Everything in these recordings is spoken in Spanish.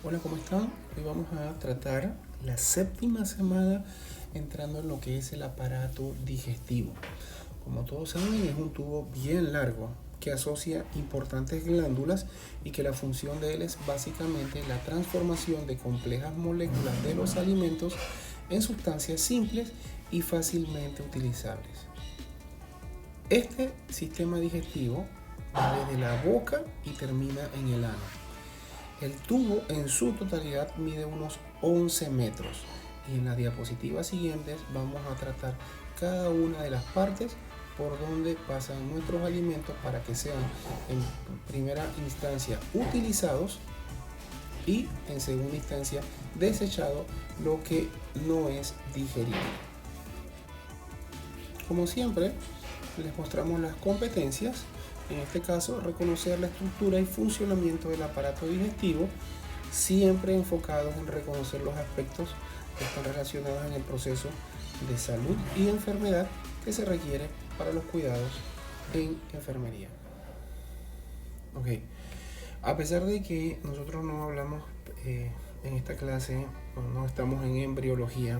Hola, ¿cómo están? Hoy vamos a tratar la séptima semana entrando en lo que es el aparato digestivo. Como todos saben, es un tubo bien largo que asocia importantes glándulas y que la función de él es básicamente la transformación de complejas moléculas de los alimentos en sustancias simples y fácilmente utilizables. Este sistema digestivo va desde la boca y termina en el ano. El tubo en su totalidad mide unos 11 metros y en las diapositivas siguientes vamos a tratar cada una de las partes por donde pasan nuestros alimentos para que sean en primera instancia utilizados y en segunda instancia desechados, lo que no es digerido. Como siempre, les mostramos las competencias. En este caso, reconocer la estructura y funcionamiento del aparato digestivo, siempre enfocados en reconocer los aspectos que están relacionados en el proceso de salud y enfermedad que se requiere para los cuidados en enfermería. Ok, a pesar de que nosotros no hablamos en esta clase, no estamos en embriología,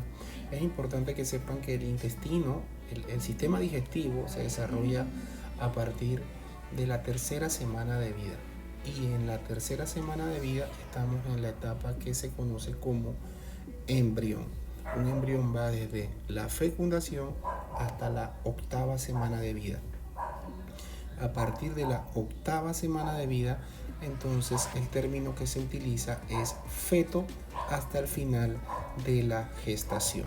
es importante que sepan que el intestino, el sistema digestivo se desarrolla a partir de la tercera semana de vida. Y en la tercera semana de vida estamos en la etapa que se conoce como embrión. Un embrión va desde la fecundación hasta la octava semana de vida. A partir de la octava semana de vida, entonces el término que se utiliza es feto hasta el final de la gestación.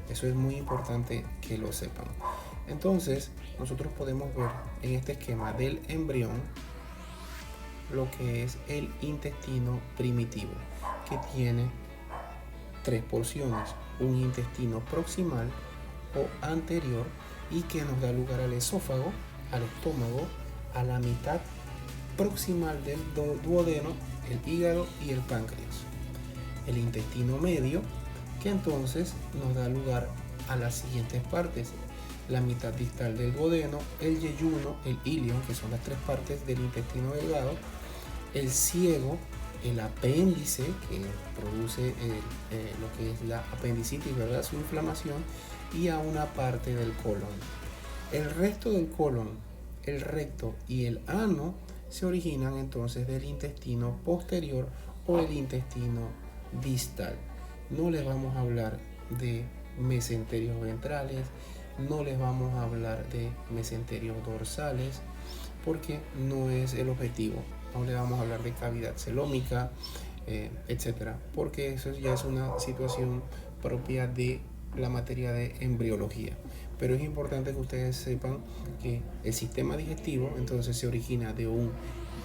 Eso es muy importante que lo sepan. Entonces, nosotros podemos ver en este esquema del embrión lo que es el intestino primitivo, que tiene tres porciones: un intestino proximal o anterior, y que nos da lugar al esófago, al estómago, a la mitad proximal del duodeno, el hígado y el páncreas. El intestino medio, que entonces nos da lugar a las siguientes partes: la mitad distal del duodeno, el yeyuno, el ilion, que son las tres partes del intestino delgado, el ciego, el apéndice, que produce lo que es la apendicitis, ¿verdad?, su inflamación, y a una parte del colon. El resto del colon, el recto y el ano se originan entonces del intestino posterior o el intestino distal. No les vamos a hablar de mesenterios ventrales, no les vamos a hablar de mesenterios dorsales, porque no es el objetivo. No le vamos a hablar de cavidad celómica, etcétera, porque eso ya es una situación propia de la materia de embriología. Pero es importante que ustedes sepan que el sistema digestivo entonces se origina de un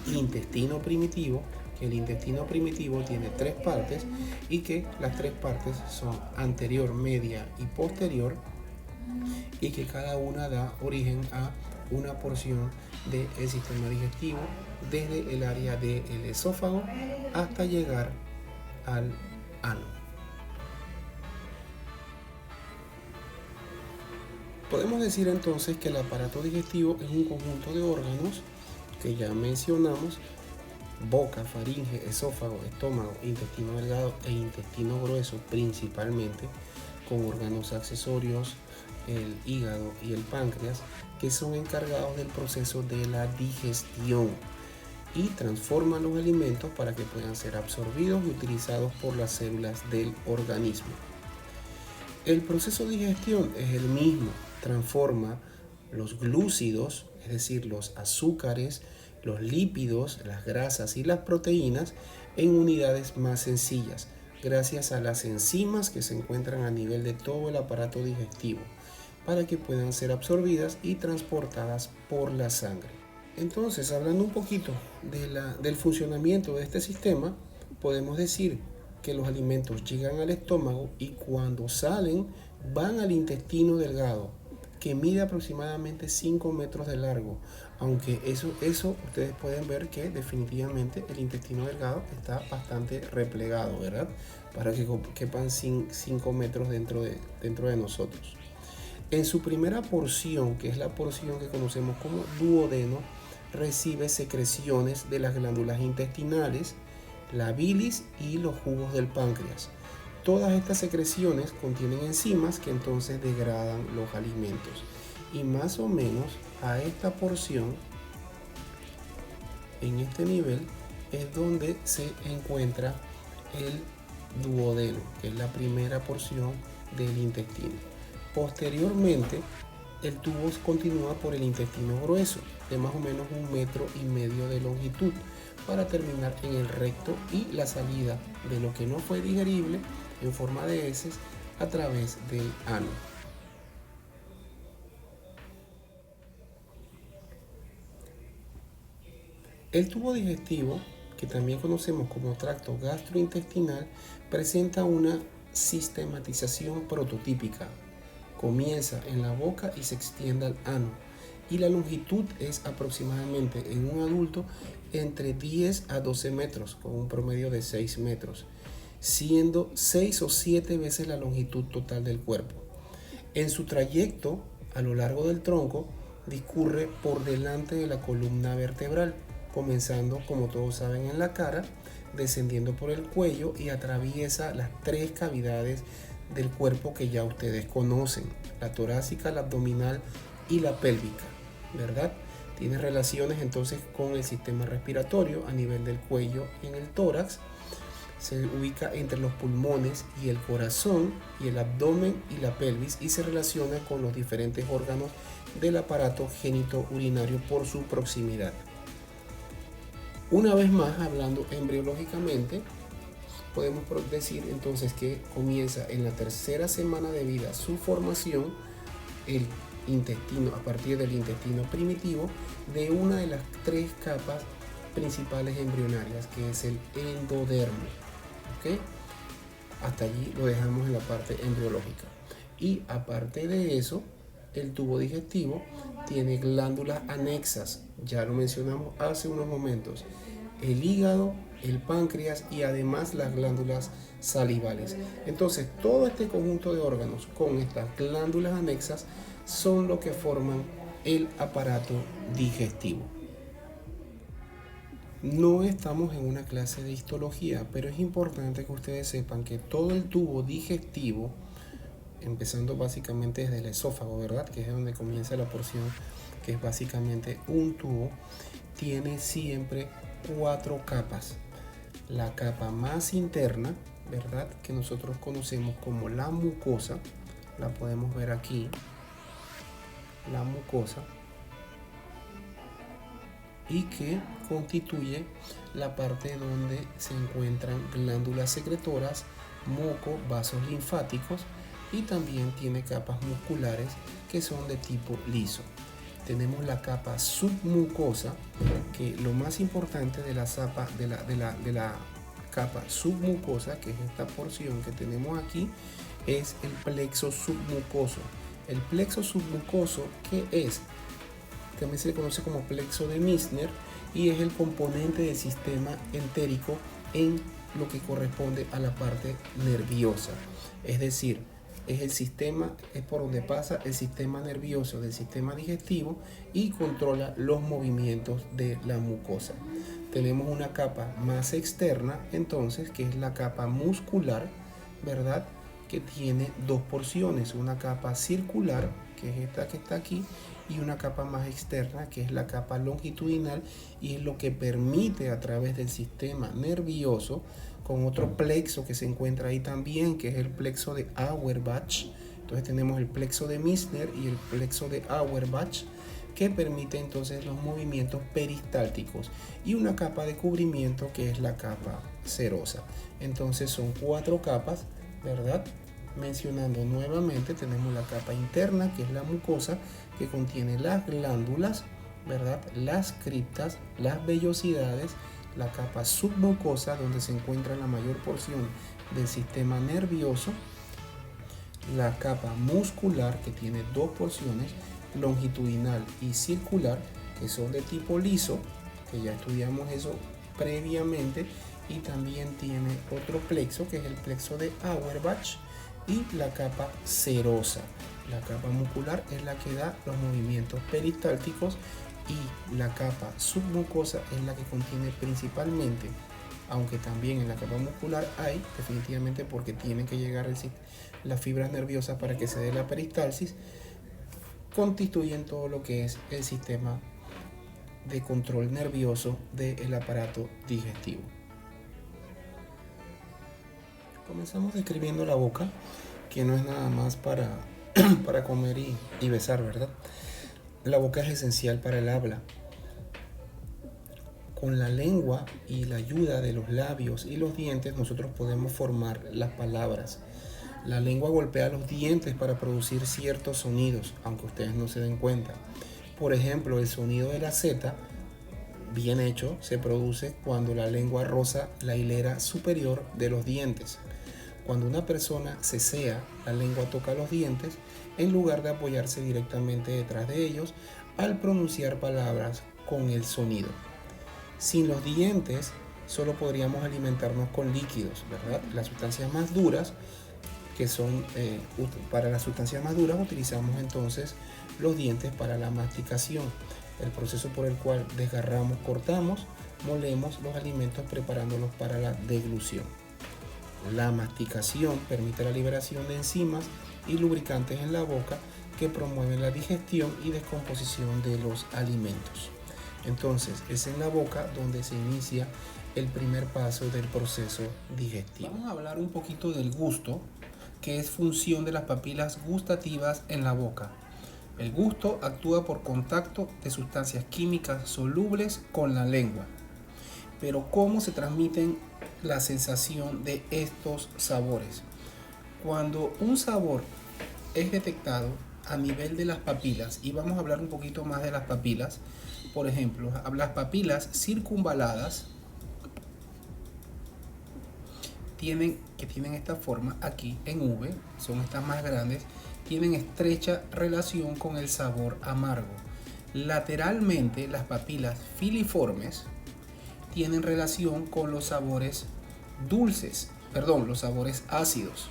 intestino primitivo, que el intestino primitivo tiene tres partes y que las tres partes son anterior, media y posterior, y que cada una da origen a una porción del sistema digestivo desde el área del esófago hasta llegar al ano. Podemos decir entonces que el aparato digestivo es un conjunto de órganos que ya mencionamos: boca, faringe, esófago, estómago, intestino delgado e intestino grueso principalmente, con órganos accesorios, el hígado y el páncreas, que son encargados del proceso de la digestión y transforman los alimentos para que puedan ser absorbidos y utilizados por las células del organismo. El proceso de digestión es el mismo: transforma los glúcidos, es decir, los azúcares, los lípidos, las grasas y las proteínas en unidades más sencillas, gracias a las enzimas que se encuentran a nivel de todo el aparato digestivo, para que puedan ser absorbidas y transportadas por la sangre. Entonces, hablando un poquito del funcionamiento de este sistema, podemos decir que los alimentos llegan al estómago y cuando salen van al intestino delgado, que mide aproximadamente 5 metros de largo, aunque eso ustedes pueden ver que definitivamente el intestino delgado está bastante replegado, ¿verdad?, para que quepan 5 metros dentro de nosotros. En su primera porción, que es la porción que conocemos como duodeno, recibe secreciones de las glándulas intestinales la bilis y los jugos del páncreas. Todas estas secreciones contienen enzimas que entonces degradan los alimentos. Y más o menos a esta porción, en este nivel, es donde se encuentra el duodeno, que es la primera porción del intestino. Posteriormente, el tubo continúa por el intestino grueso, de más o menos 1,5 metros de longitud, para terminar en el recto y la salida de lo que no fue digerible en forma de heces a través del ano. El tubo digestivo, que también conocemos como tracto gastrointestinal, presenta una sistematización prototípica. Comienza en la boca y se extiende al ano, y la longitud es aproximadamente en un adulto entre 10 a 12 metros, con un promedio de 6 metros, siendo 6 o 7 veces la longitud total del cuerpo. En su trayecto a lo largo del tronco discurre por delante de la columna vertebral, comenzando, como todos saben, en la cara, descendiendo por el cuello y atraviesa las 3 cavidades del cuerpo que ya ustedes conocen: la torácica, la abdominal y la pélvica, ¿verdad? Tiene relaciones entonces con el sistema respiratorio a nivel del cuello y en el tórax. Se ubica entre los pulmones y el corazón y el abdomen y la pelvis, y se relaciona con los diferentes órganos del aparato genitourinario por su proximidad. Una vez más, hablando embriológicamente, podemos decir entonces que comienza en la 3ª semana de vida su formación, el intestino, a partir del intestino primitivo, de una de las 3 capas principales embrionarias, que es el endodermo. ¿Okay? Hasta allí lo dejamos en la parte embriológica. Y aparte de eso, el tubo digestivo tiene glándulas anexas, ya lo mencionamos hace unos momentos: el hígado, el páncreas y además las glándulas salivales. Entonces, todo este conjunto de órganos con estas glándulas anexas son lo que forman el aparato digestivo. No estamos en una clase de histología, pero es importante que ustedes sepan que todo el tubo digestivo, empezando básicamente desde el esófago, ¿verdad?, que es donde comienza la porción, que es básicamente un tubo, tiene siempre 4 capas. La capa más interna, ¿verdad?, que nosotros conocemos como la mucosa, la podemos ver aquí, la mucosa, y que constituye la parte donde se encuentran glándulas secretoras, moco, vasos linfáticos, y también tiene capas musculares que son de tipo liso. Tenemos la capa submucosa, que lo más importante de la capa submucosa, que es esta porción que tenemos aquí, es el plexo submucoso. El plexo submucoso, ¿qué es? También se le conoce como plexo de Meissner, y es el componente del sistema entérico en lo que corresponde a la parte nerviosa. Es decir, es por donde pasa el sistema nervioso del sistema digestivo y controla los movimientos de la mucosa. Tenemos una capa más externa, entonces, que es la capa muscular, ¿verdad?, que tiene 2 porciones: una capa circular, que es esta que está aquí, y una capa más externa, que es la capa longitudinal, y es lo que permite, a través del sistema nervioso, con otro plexo que se encuentra ahí también, que es el plexo de Auerbach. Entonces tenemos el plexo de Meissner y el plexo de Auerbach, que permite entonces los movimientos peristálticos, y una capa de cubrimiento, que es la capa serosa. Entonces son 4 capas, ¿verdad? Mencionando nuevamente, tenemos la capa interna, que es la mucosa, que contiene las glándulas, ¿verdad?, las criptas, las vellosidades; la capa submucosa, donde se encuentra la mayor porción del sistema nervioso; la capa muscular, que tiene 2 porciones, longitudinal y circular, que son de tipo liso, que ya estudiamos eso previamente, y también tiene otro plexo, que es el plexo de Auerbach, y la capa serosa. La capa muscular es la que da los movimientos peristálticos, y la capa submucosa es la que contiene principalmente aunque también en la capa muscular hay, definitivamente porque tienen que llegar las fibras nerviosas para que se dé la peristalsis, constituyen todo lo que es el sistema de control nervioso del aparato digestivo. Comenzamos describiendo la boca, que no es nada más para comer y besar, ¿verdad? La boca es esencial para el habla. Con la lengua y la ayuda de los labios y los dientes nosotros podemos formar las palabras. La lengua golpea los dientes para producir ciertos sonidos, aunque ustedes no se den cuenta. Por ejemplo, el sonido de la Z, bien hecho, se produce cuando la lengua roza la hilera superior de los dientes. Cuando una persona cesea, la lengua toca los dientes en lugar de apoyarse directamente detrás de ellos al pronunciar palabras con el sonido. Sin los dientes solo podríamos alimentarnos con líquidos, ¿verdad? Las sustancias más duras, para las sustancias más duras utilizamos entonces los dientes para la masticación, el proceso por el cual desgarramos, cortamos, molemos los alimentos preparándolos para la deglución. La masticación permite la liberación de enzimas y lubricantes en la boca que promueven la digestión y descomposición de los alimentos. Entonces, es en la boca donde se inicia el primer paso del proceso digestivo. Vamos a hablar un poquito del gusto, que es función de las papilas gustativas en la boca. El gusto actúa por contacto de sustancias químicas solubles con la lengua. Pero ¿cómo se transmiten la sensación de estos sabores? Cuando un sabor es detectado a nivel de las papilas, y vamos a hablar un poquito más de las papilas, por ejemplo, las papilas circunvaladas tienen esta forma aquí en V, son estas más grandes, tienen estrecha relación con el sabor amargo. Lateralmente, las papilas filiformes tienen relación con los sabores los sabores ácidos.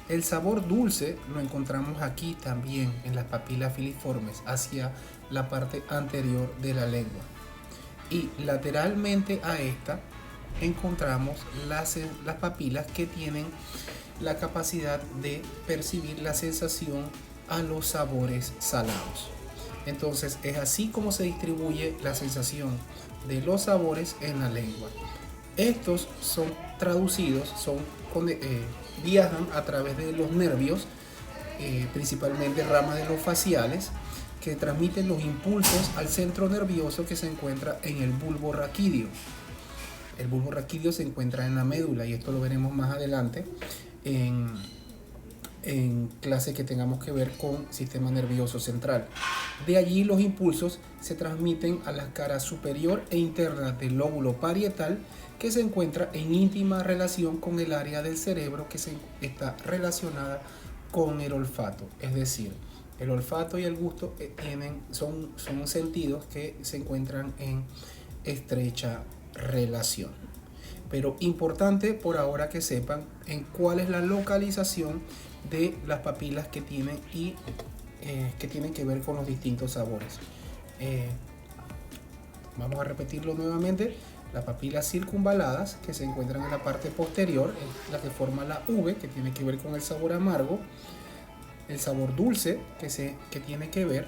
El sabor dulce lo encontramos aquí también en las papilas filiformes hacia la parte anterior de la lengua. Y lateralmente a esta encontramos las papilas que tienen la capacidad de percibir la sensación a los sabores salados. Entonces es así como se distribuye la sensación de los sabores en la lengua. Estos son traducidos, viajan a través de los nervios, principalmente ramas de los faciales, que transmiten los impulsos al centro nervioso que se encuentra en el bulbo raquídeo. El bulbo raquídeo se encuentra en la médula y esto lo veremos más adelante en clase que tengamos que ver con sistema nervioso central. De allí los impulsos se transmiten a las caras superior e interna del lóbulo parietal, que se encuentra en íntima relación con el área del cerebro que está relacionada con el olfato. Es decir, el olfato y el gusto son sentidos que se encuentran en estrecha relación. Pero importante por ahora que sepan en cuál es la localización de las papilas que tienen que tienen que ver con los distintos sabores. Vamos a repetirlo nuevamente. Las papilas circunvaladas, que se encuentran en la parte posterior, es la que forma la V, que tiene que ver con el sabor amargo. El sabor dulce, que tiene que ver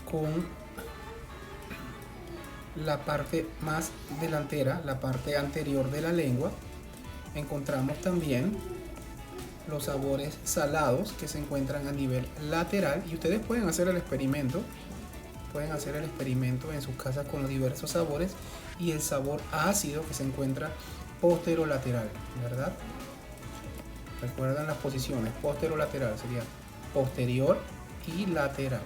con la parte más delantera, la parte anterior de la lengua. Encontramos también los sabores salados, que se encuentran a nivel lateral, y ustedes pueden hacer el experimento en sus casas con los diversos sabores, y el sabor ácido, que se encuentra posterolateral, ¿verdad? Recuerdan las posiciones, posterolateral sería posterior y lateral,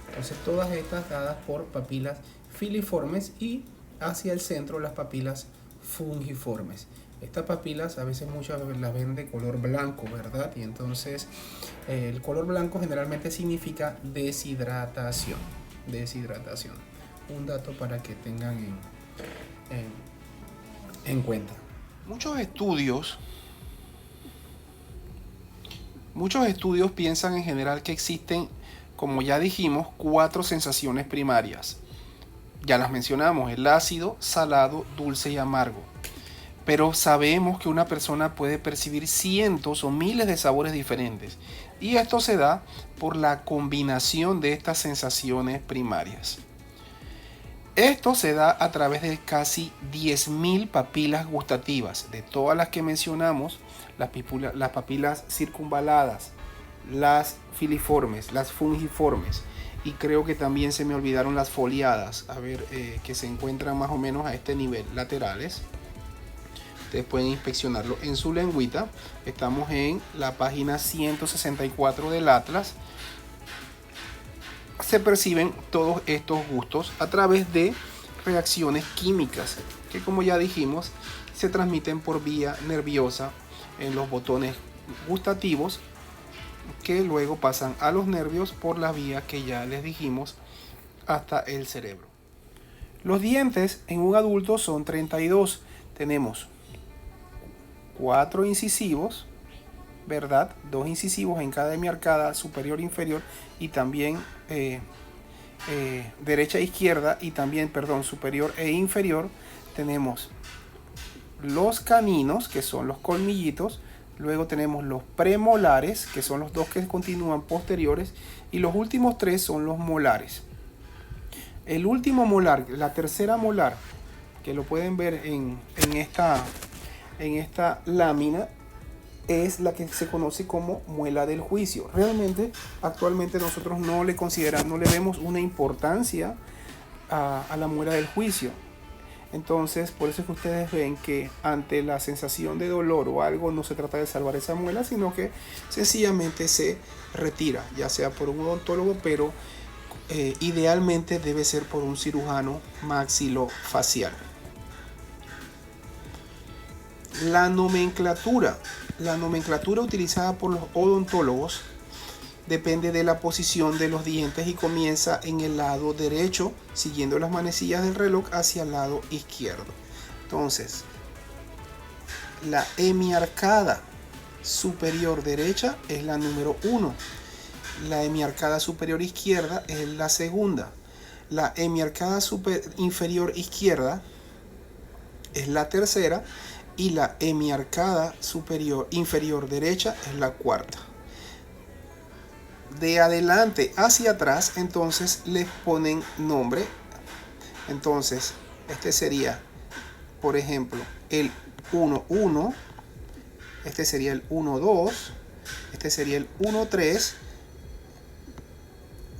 Entonces todas estas dadas por papilas filiformes, y hacia el centro las papilas fungiformes. Estas papilas a veces muchas veces las ven de color blanco, ¿verdad? Y entonces el color blanco generalmente significa deshidratación. Un dato para que tengan en cuenta. Muchos estudios piensan en general que existen, como ya dijimos, 4 sensaciones primarias. Ya las mencionamos, el ácido, salado, dulce y amargo. Pero sabemos que una persona puede percibir cientos o miles de sabores diferentes. Y esto se da por la combinación de estas sensaciones primarias. Esto se da a través de casi 10.000 papilas gustativas. De todas las que mencionamos, las papilas circunvaladas, las filiformes, las fungiformes, y creo que también se me olvidaron las foliadas, que se encuentran más o menos a este nivel, laterales. Ustedes pueden inspeccionarlo en su lengüita. Estamos en la página 164 del Atlas. Se perciben todos estos gustos a través de reacciones químicas que, como ya dijimos, se transmiten por vía nerviosa en los botones gustativos, que luego pasan a los nervios por la vía que ya les dijimos hasta el cerebro. Los dientes en un adulto son 32. Tenemos 4 incisivos, ¿verdad? 2 incisivos en cada hemiarcada superior e inferior, y también derecha e izquierda, y también, superior e inferior. Tenemos los caninos, que son los colmillitos. Luego tenemos los premolares, que son los 2 que continúan posteriores, y los últimos 3 son los molares. El último molar, la tercera molar, que lo pueden ver en esta lámina, es la que se conoce como muela del juicio. Realmente, actualmente nosotros no le vemos una importancia a la muela del juicio. Entonces, por eso es que ustedes ven que ante la sensación de dolor o algo, no se trata de salvar esa muela, sino que sencillamente se retira, ya sea por un odontólogo, pero idealmente debe ser por un cirujano maxilofacial. La nomenclatura utilizada por los odontólogos depende de la posición de los dientes y comienza en el lado derecho, siguiendo las manecillas del reloj hacia el lado izquierdo. Entonces, la hemiarcada superior derecha es la número 1. La hemiarcada superior izquierda es la segunda. La hemiarcada inferior izquierda es la tercera. Y la hemiarcada inferior derecha es la cuarta. De adelante hacia atrás, entonces les ponen nombre. Entonces, este sería, por ejemplo, el 1-1. Este sería el 1-2. Este sería el 1-3.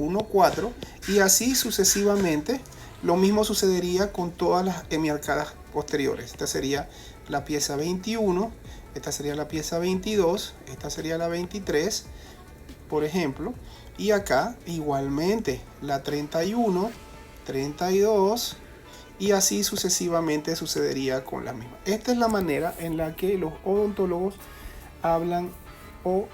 1-4. Y así sucesivamente. Lo mismo sucedería con todas las hemiarcadas posteriores. Esta sería la pieza 21, esta sería la pieza 22, esta sería la 23, por ejemplo, y acá igualmente la 31, 32, y así sucesivamente sucedería con la misma. Esta es la manera en la que los odontólogos hablan o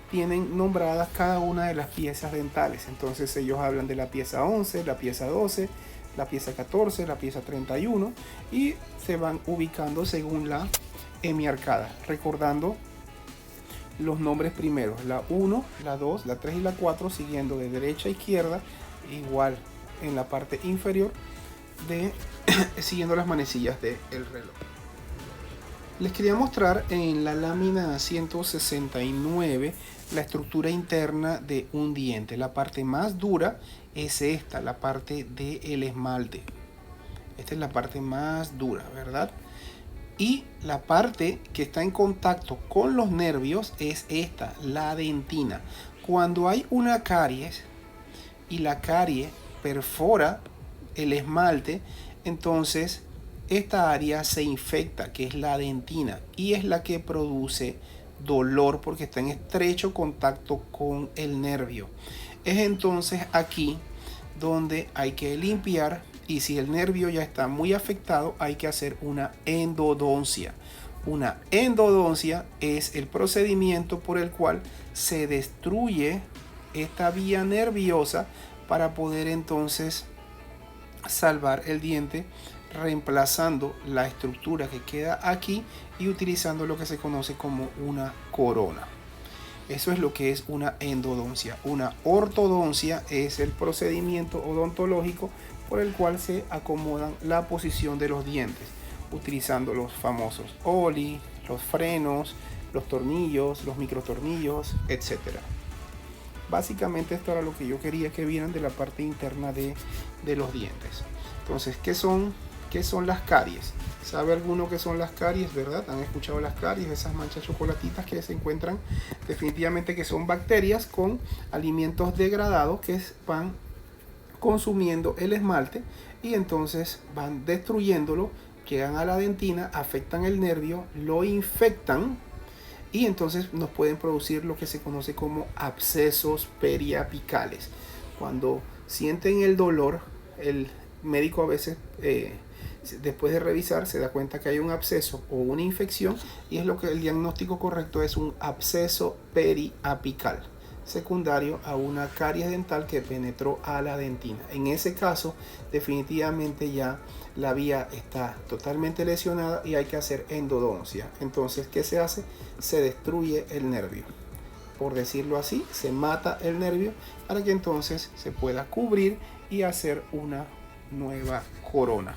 tienen nombradas cada una de las piezas dentales. Entonces ellos hablan de la pieza 11, la pieza 12, la pieza 14, la pieza 31, y se van ubicando según la hemiarcada, recordando los nombres primeros, la 1, la 2, la 3 y la 4, siguiendo de derecha a izquierda, igual en la parte inferior, siguiendo las manecillas del reloj. Les quería mostrar en la lámina 169 la estructura interna de un diente. La parte más dura es esta, la parte del esmalte. Esta es la parte más dura, ¿verdad? Y la parte que está en contacto con los nervios es esta, la dentina. Cuando hay una caries y la carie perfora el esmalte, entonces esta área se infecta, que es la dentina, y es la que produce dolor porque está en estrecho contacto con el nervio. Es entonces aquí donde hay que limpiar, y si el nervio ya está muy afectado, hay que hacer una endodoncia. Una endodoncia es el procedimiento por el cual se destruye esta vía nerviosa para poder entonces salvar el diente, reemplazando la estructura que queda aquí y utilizando lo que se conoce como una corona. Eso es lo que es una endodoncia. Una ortodoncia es el procedimiento odontológico por el cual se acomodan la posición de los dientes, utilizando los famosos oli, los frenos, los tornillos, los microtornillos, etc. Básicamente esto era lo que yo quería que vieran de la parte interna de los dientes. Entonces, ¿qué son las caries? ¿Sabe alguno qué son las caries, verdad? ¿Han escuchado las caries? Esas manchas chocolatitas que se encuentran, definitivamente que son bacterias con alimentos degradados que van consumiendo el esmalte y entonces van destruyéndolo, llegan a la dentina, afectan el nervio, lo infectan y entonces nos pueden producir lo que se conoce como abscesos periapicales. Cuando sienten el dolor, el médico a veces después de revisar se da cuenta que hay un absceso o una infección y es lo que el diagnóstico correcto es un absceso periapical secundario a una caries dental que penetró a la dentina. En ese caso, definitivamente ya la vía está totalmente lesionada y hay que hacer endodoncia. Entonces, ¿qué se hace? Se destruye el nervio. Por decirlo así, se mata el nervio para que entonces se pueda cubrir y hacer una nueva corona.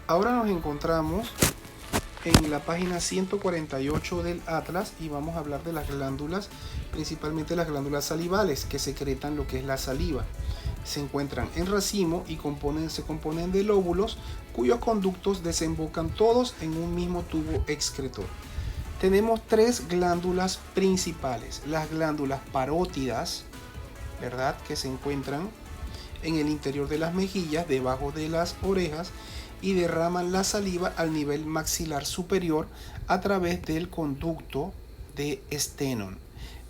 Ahora nos encontramos en la página 148 del Atlas y vamos a hablar de las glándulas, principalmente las glándulas salivales que secretan lo que es la saliva. Se encuentran en racimo y se componen de lóbulos cuyos conductos desembocan todos en un mismo tubo excretor. Tenemos tres glándulas principales, las glándulas parótidas, ¿verdad? Que se encuentran en el interior de las mejillas, debajo de las orejas, y derraman la saliva al nivel maxilar superior a través del conducto de Stenone.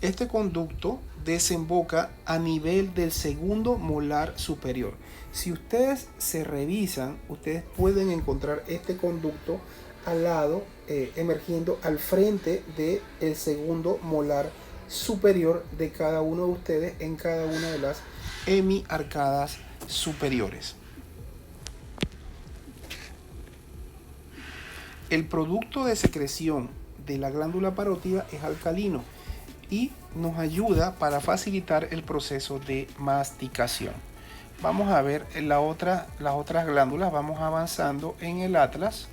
Este conducto desemboca a nivel del segundo molar superior. Si ustedes se revisan, ustedes pueden encontrar este conducto al lado, emergiendo al frente del segundo molar superior de cada uno de ustedes en cada una de las hemiarcadas superiores. El producto de secreción de la glándula parótida es alcalino y nos ayuda para facilitar el proceso de masticación. Vamos a ver las otras glándulas, vamos avanzando en el atlas,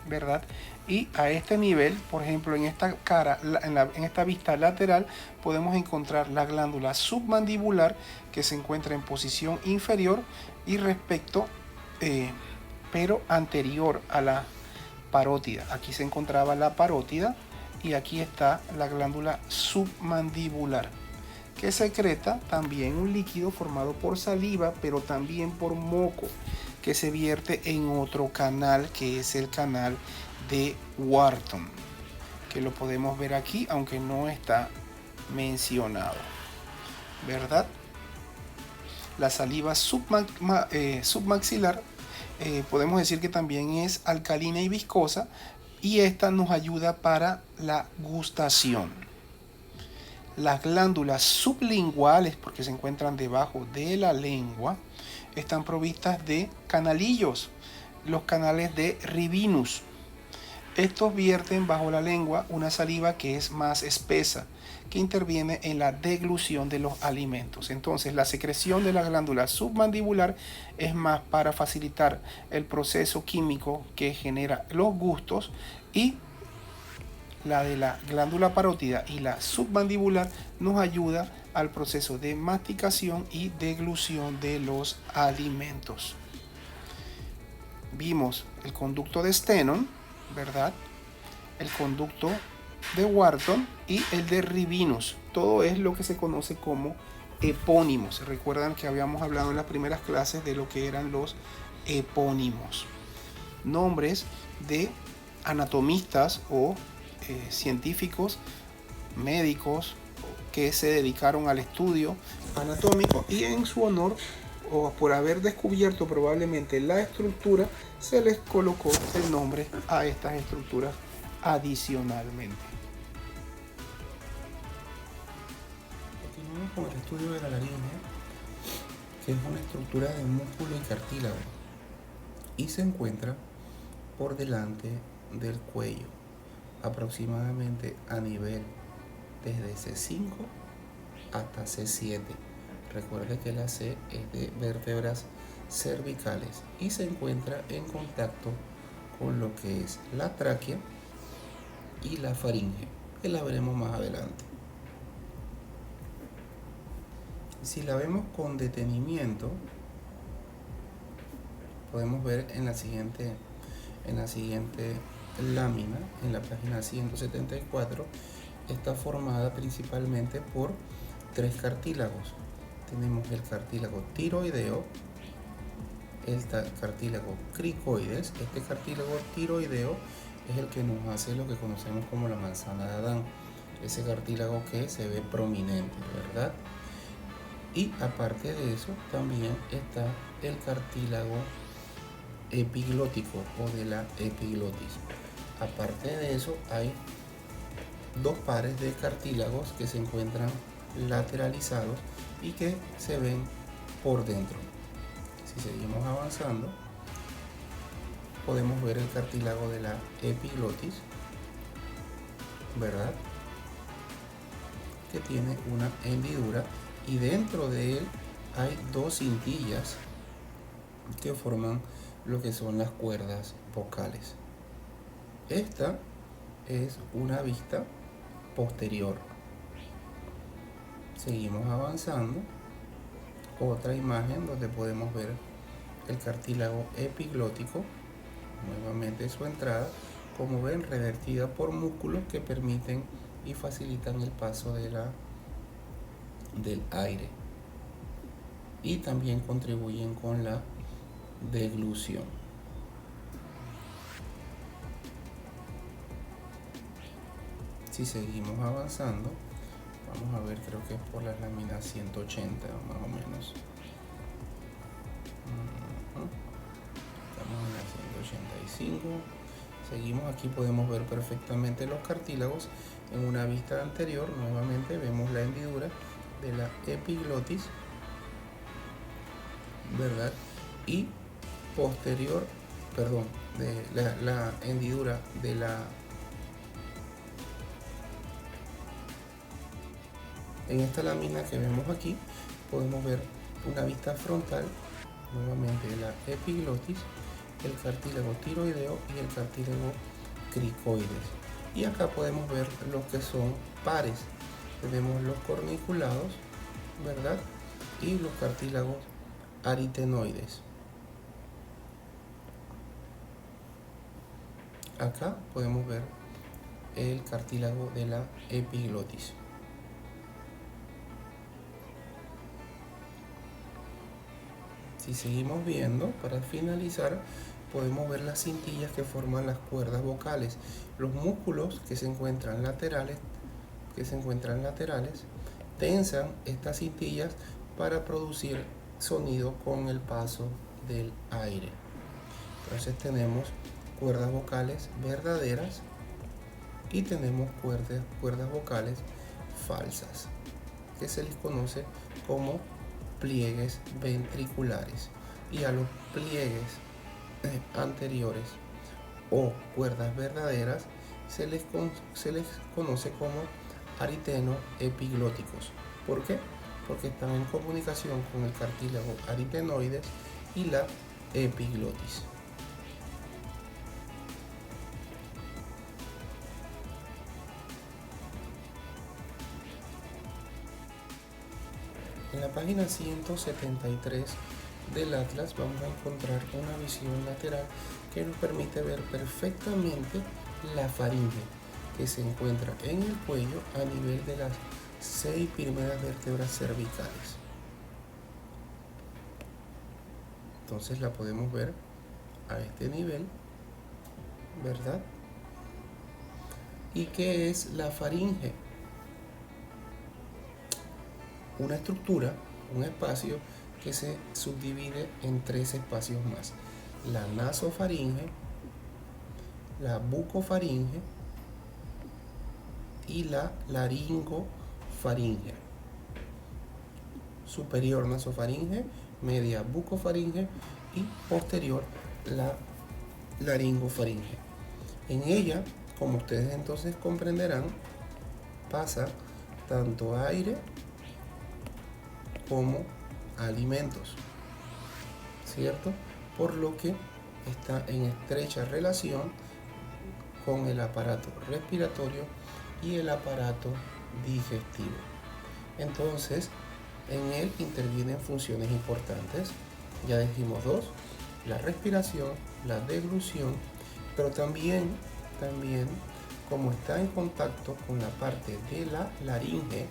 ¿verdad? Y a este nivel, por ejemplo, en esta cara, en esta vista lateral, podemos encontrar la glándula submandibular que se encuentra en posición inferior y pero anterior a la parótida. Aquí se encontraba la parótida y aquí está la glándula submandibular que secreta también un líquido formado por saliva, pero también por moco que se vierte en otro canal que es el canal de Wharton, que lo podemos ver aquí aunque no está mencionado, ¿verdad? La saliva submaxilar podemos decir que también es alcalina y viscosa y esta nos ayuda para la gustación. Las glándulas sublinguales, porque se encuentran debajo de la lengua, están provistas de canalillos, los canales de Rivinus. Estos vierten bajo la lengua una saliva que es más espesa, que interviene en la deglución de los alimentos. Entonces, la secreción de la glándula submandibular es más para facilitar el proceso químico que genera los gustos, y la de la glándula parótida y la submandibular nos ayuda al proceso de masticación y deglución de los alimentos. Vimos el conducto de Stenone, ¿verdad? El conducto de Wharton y el de Rivinus. Todo es lo que se conoce como epónimos. Recuerdan que habíamos hablado en las primeras clases de lo que eran los epónimos. Nombres de anatomistas o científicos, médicos que se dedicaron al estudio anatómico, y en su honor o por haber descubierto probablemente la estructura se les colocó el nombre a estas estructuras adicionalmente. Continuamos con el estudio de la laringe, que es una estructura de músculo y cartílago y se encuentra por delante del cuello, aproximadamente a nivel desde C5 hasta C7. Recuerde que la C es de vértebras cervicales y se encuentra en contacto con lo que es la tráquea y la faringe, que la veremos más adelante. Si la vemos con detenimiento, podemos ver en la siguiente lámina, en la página 174, está formada principalmente por tres cartílagos. Tenemos el cartílago tiroideo, el cartílago cricoides. Este cartílago tiroideo es el que nos hace lo que conocemos como la manzana de Adán, ese cartílago que se ve prominente, ¿verdad? Y aparte de eso también está el cartílago epiglótico o de la epiglotis. Aparte de eso hay dos pares de cartílagos que se encuentran lateralizados y que se ven por dentro. Si seguimos avanzando, podemos ver el cartílago de la epiglotis, ¿verdad? Que tiene una hendidura y dentro de él hay dos cintillas que forman lo que son las cuerdas vocales. Esta es una vista posterior. Seguimos avanzando. Otra imagen donde podemos ver el cartílago epiglótico, nuevamente su entrada, como ven, revertida por músculos que permiten y facilitan el paso del aire y también contribuyen con la deglución. Si seguimos avanzando, vamos a ver, creo que es por las láminas 180 más o menos. Estamos en la 185. Seguimos, aquí podemos ver perfectamente los cartílagos. En una vista anterior nuevamente vemos la hendidura de la epiglotis, ¿verdad? Y posterior, perdón, de la hendidura de la... En esta lámina que vemos aquí podemos ver una vista frontal nuevamente de la epiglotis, el cartílago tiroideo y el cartílago cricoides. Y acá podemos ver los que son pares. Tenemos los corniculados, ¿verdad? Y los cartílagos aritenoides. Acá podemos ver el cartílago de la epiglotis. Si seguimos viendo, para finalizar, podemos ver las cintillas que forman las cuerdas vocales. Los músculos que se encuentran laterales, tensan estas cintillas para producir sonido con el paso del aire. Entonces tenemos cuerdas vocales verdaderas y tenemos cuerdas vocales falsas, que se les conoce como pliegues ventriculares, y a los pliegues anteriores o cuerdas verdaderas se les conoce como ariteno-epiglóticos. ¿Por qué? Porque están en comunicación con el cartílago aritenoides y la epiglotis. En la página 173 del Atlas vamos a encontrar una visión lateral que nos permite ver perfectamente la faringe, que se encuentra en el cuello a nivel de las 6 primeras vértebras cervicales. Entonces la podemos ver a este nivel, ¿verdad? ¿Y qué es la faringe? Una estructura, un espacio que se subdivide en 3 espacios más: la nasofaringe, la bucofaringe y la laringofaringe. Superior nasofaringe, media bucofaringe y posterior la laringofaringe. En ella como ustedes entonces comprenderán, pasa tanto aire como alimentos, ¿cierto? Por lo que está en estrecha relación con el aparato respiratorio y el aparato digestivo. Entonces, en él intervienen funciones importantes. Ya dijimos dos: la respiración, la deglución, pero también como está en contacto con la parte de la laringe,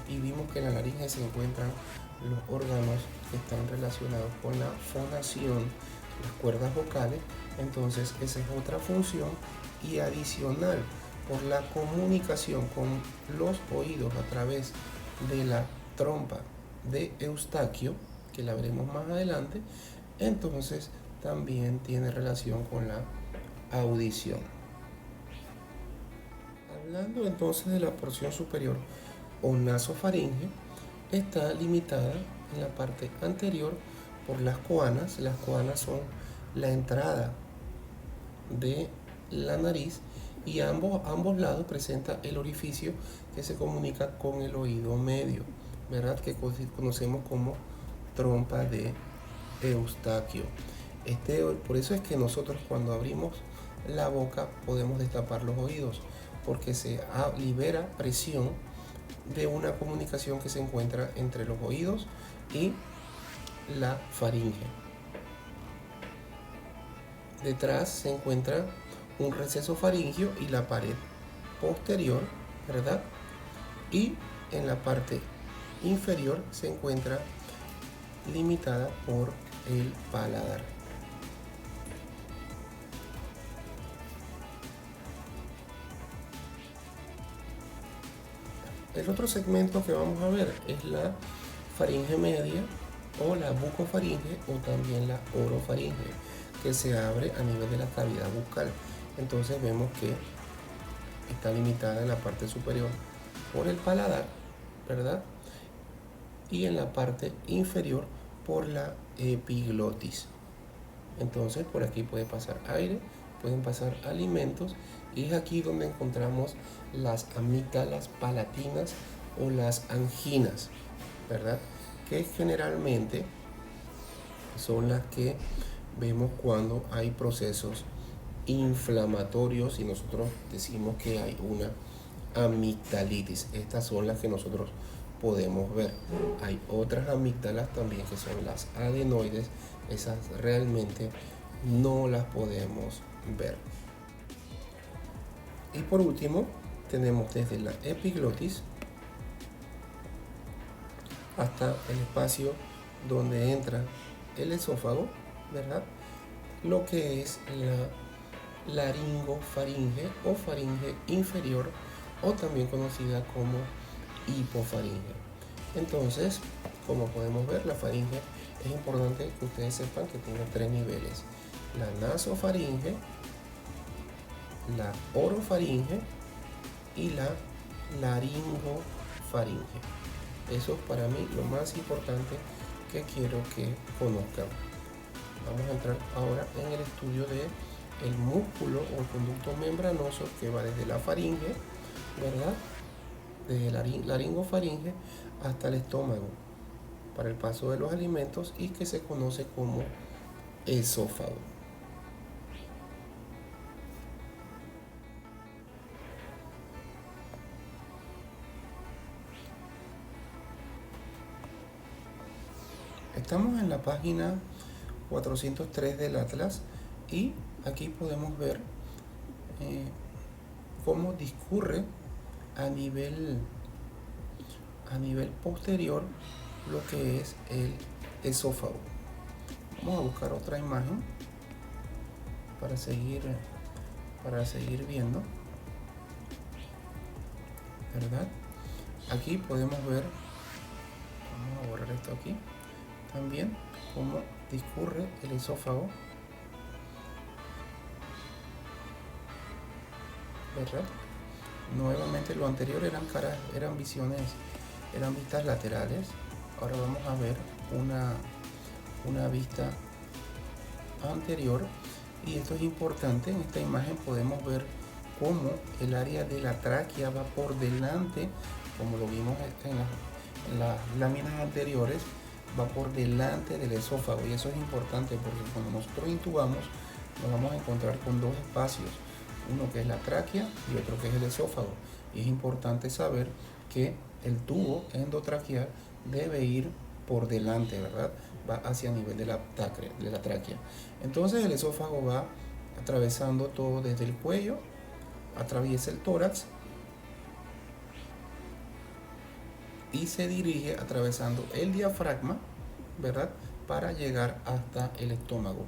y vimos que en la laringe se encuentran los órganos que están relacionados con la fonación, las cuerdas vocales, entonces esa es otra función, y adicional por la comunicación con los oídos a través de la trompa de Eustaquio, que la veremos más adelante, entonces también tiene relación con la audición. Hablando entonces de la porción superior o nasofaringe, está limitada en la parte anterior por las coanas. Las coanas son la entrada de la nariz, y ambos lados presenta el orificio que se comunica con el oído medio, ¿verdad? Que conocemos como trompa de Eustaquio. Por eso es que nosotros cuando abrimos la boca podemos destapar los oídos, porque se libera presión de una comunicación que se encuentra entre los oídos y la faringe. Detrás se encuentra un receso faríngeo y la pared posterior, ¿verdad? Y en la parte inferior se encuentra limitada por el paladar. El otro segmento que vamos a ver es la faringe media o la bucofaringe, o también la orofaringe, que se abre a nivel de la cavidad bucal. Entonces vemos que está limitada en la parte superior por el paladar, ¿verdad? Y en la parte inferior por la epiglotis. Entonces por aquí puede pasar aire, pueden pasar alimentos, y es aquí donde encontramos las amígdalas palatinas o las anginas, ¿verdad? Que generalmente son las que vemos cuando hay procesos inflamatorios y nosotros decimos que hay una amigdalitis. Estas son las que nosotros podemos ver. Hay otras amígdalas también que son las adenoides. Esas realmente no las podemos ver. Y por último tenemos desde la epiglotis hasta el espacio donde entra el esófago, ¿verdad? Lo que es la laringofaringe o faringe inferior, o también conocida como hipofaringe. Entonces, como podemos ver, la faringe es importante que ustedes sepan que tiene tres niveles: la nasofaringe, la orofaringe y la laringofaringe. Eso es para mí lo más importante que quiero que conozcan. Vamos a entrar ahora en el estudio de el músculo o el conducto membranoso que va desde la faringe, ¿verdad? Desde la laringofaringe hasta el estómago para el paso de los alimentos, y que se conoce como esófago. Estamos en la página 403 del Atlas, y aquí podemos ver cómo discurre a nivel posterior lo que es el esófago. Vamos a buscar otra imagen para seguir viendo, ¿verdad? Aquí podemos ver, vamos a borrar esto aquí, también cómo discurre el esófago, ¿verdad? Nuevamente lo anterior eran vistas laterales. Ahora vamos a ver una vista anterior, y esto es importante. En esta imagen podemos ver cómo el área de la tráquea va por delante, como lo vimos en las láminas anteriores, va por delante del esófago, y eso es importante porque cuando nosotros intubamos nos vamos a encontrar con dos espacios, uno que es la tráquea y otro que es el esófago, y es importante saber que el tubo endotraqueal debe ir por delante, ¿verdad? Va hacia el nivel de la tráquea. Entonces el esófago va atravesando todo desde el cuello, atraviesa el tórax y se dirige atravesando el diafragma, ¿verdad? Para llegar hasta el estómago.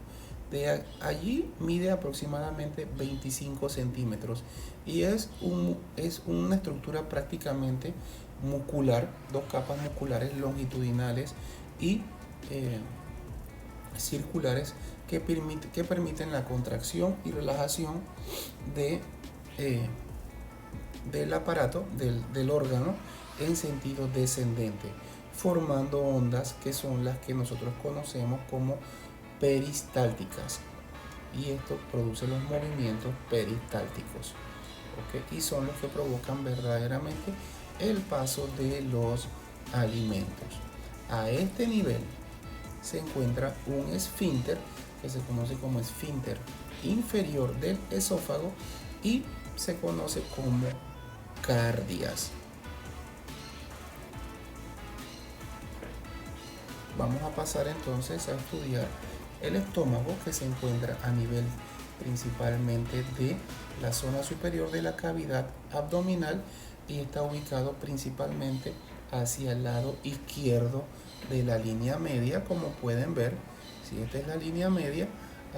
De allí mide aproximadamente 25 centímetros y es una estructura prácticamente muscular, dos capas musculares longitudinales y circulares que permiten la contracción y relajación del aparato, del órgano en sentido descendente, formando ondas que son las que nosotros conocemos como peristálticas, y esto produce los movimientos peristálticos, ¿okay? Y son los que provocan verdaderamente el paso de los alimentos. A este nivel se encuentra un esfínter que se conoce como esfínter inferior del esófago y se conoce como cardias. Vamos a pasar entonces a estudiar el estómago, que se encuentra a nivel principalmente de la zona superior de la cavidad abdominal y está ubicado principalmente hacia el lado izquierdo de la línea media. Como pueden ver, si esta es la línea media,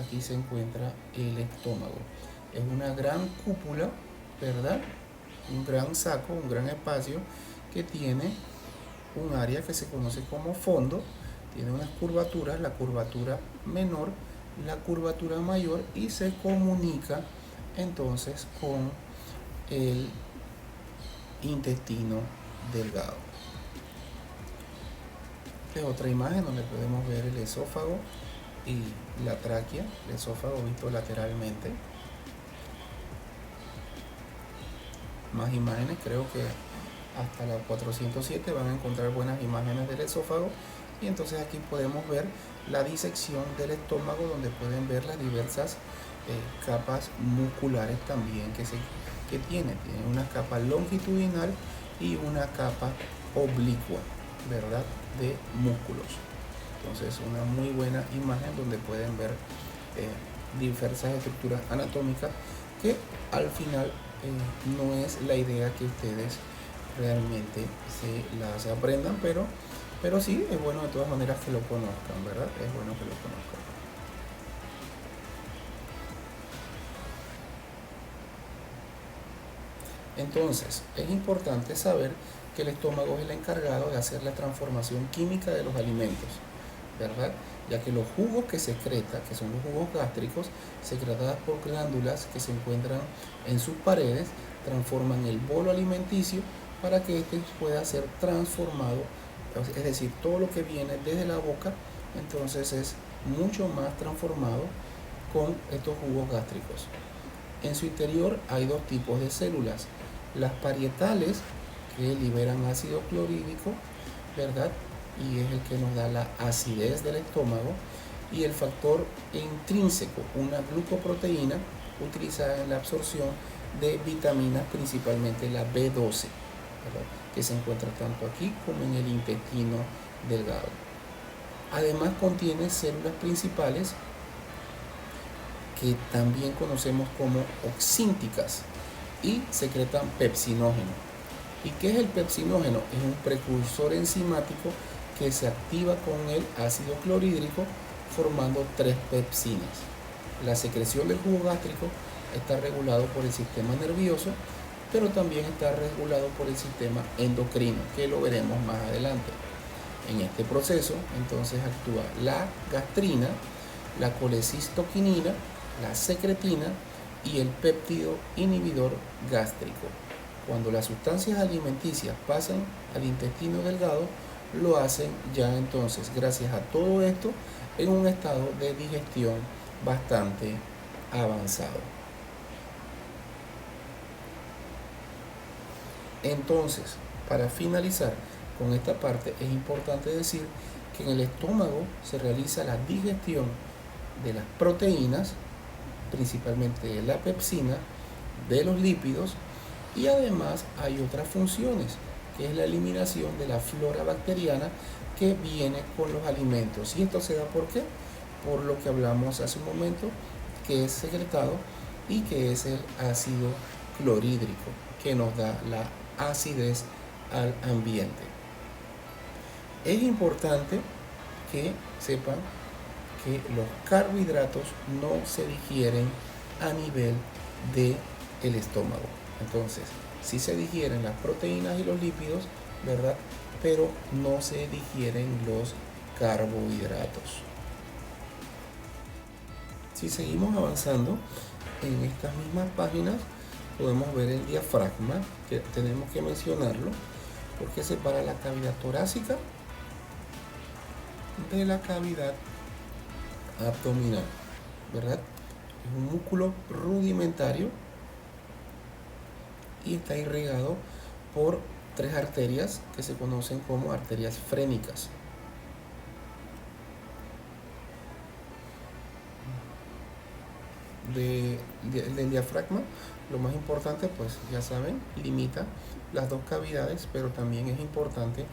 aquí se encuentra el estómago. Es una gran cúpula, ¿verdad? Un gran saco, un gran espacio que tiene un área que se conoce como fondo. Tiene unas curvaturas, la curvatura menor, la curvatura mayor, y se comunica entonces con el intestino delgado. Esta es otra imagen donde podemos ver el esófago y la tráquea, el esófago visto lateralmente. Más imágenes, creo que hasta la 407 van a encontrar buenas imágenes del esófago. Y entonces aquí podemos ver la disección del estómago, donde pueden ver las diversas capas musculares también que tiene. Tiene una capa longitudinal y una capa oblicua, ¿verdad? De músculos. Entonces una muy buena imagen donde pueden ver diversas estructuras anatómicas que al final no es la idea que ustedes realmente se las aprendan, pero sí es bueno de todas maneras que lo conozcan, ¿verdad? Es bueno que lo conozcan. Entonces, es importante saber que el estómago es el encargado de hacer la transformación química de los alimentos, ¿verdad? Ya que los jugos que secreta, que son los jugos gástricos, secretadas por glándulas que se encuentran en sus paredes, transforman el bolo alimenticio para que éste pueda ser transformado. Es decir, todo lo que viene desde la boca, entonces es mucho más transformado con estos jugos gástricos. En su interior hay dos tipos de células: las parietales, que liberan ácido clorhídrico, ¿verdad? Y es el que nos da la acidez del estómago, y el factor intrínseco, una glucoproteína utilizada en la absorción de vitaminas, principalmente la B12, ¿verdad? Que se encuentra tanto aquí como en el intestino delgado. Además contiene células principales que también conocemos como oxínticas y secretan pepsinógeno. ¿Y qué es el pepsinógeno? Es un precursor enzimático que se activa con el ácido clorhídrico formando 3 pepsinas. La secreción del jugo gástrico está regulado por el sistema nervioso, pero también está regulado por el sistema endocrino, que lo veremos más adelante. En este proceso, entonces, actúa la gastrina, la colecistoquinina, la secretina y el péptido inhibidor gástrico. Cuando las sustancias alimenticias pasan al intestino delgado, lo hacen ya entonces, gracias a todo esto, en un estado de digestión bastante avanzado. Entonces, para finalizar con esta parte, es importante decir que en el estómago se realiza la digestión de las proteínas, principalmente de la pepsina, de los lípidos, y además hay otras funciones, que es la eliminación de la flora bacteriana que viene con los alimentos. ¿Y esto se da por qué? Por lo que hablamos hace un momento, que es secretado y que es el ácido clorhídrico, que nos da la acidez al ambiente. Es importante que sepan que los carbohidratos no se digieren a nivel del estómago. Entonces, sí se digieren las proteínas y los lípidos, ¿verdad? Pero no se digieren los carbohidratos. Si seguimos avanzando en estas mismas páginas, podemos ver el diafragma, que tenemos que mencionarlo, porque separa la cavidad torácica de la cavidad abdominal, ¿verdad? Es un músculo rudimentario y está irrigado por 3 arterias que se conocen como arterias frénicas. Del diafragma, lo más importante, pues ya saben, limita las 2 cavidades, pero también es importante,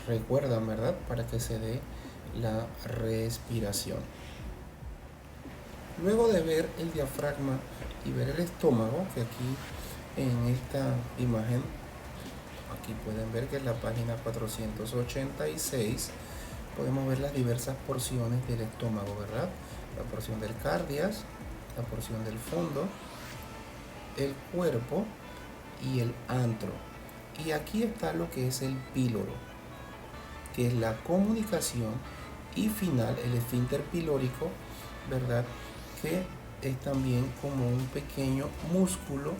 recuerdan, ¿verdad?, para que se dé la respiración. Luego de ver el diafragma y ver el estómago, que aquí en esta imagen, aquí pueden ver que es la página 486, podemos ver las diversas porciones del estómago, ¿verdad? La porción del cardias, la porción del fondo, el cuerpo y el antro. Y aquí está lo que es el píloro, que es la comunicación, y final, el esfínter pilórico, ¿verdad?, que es también como un pequeño músculo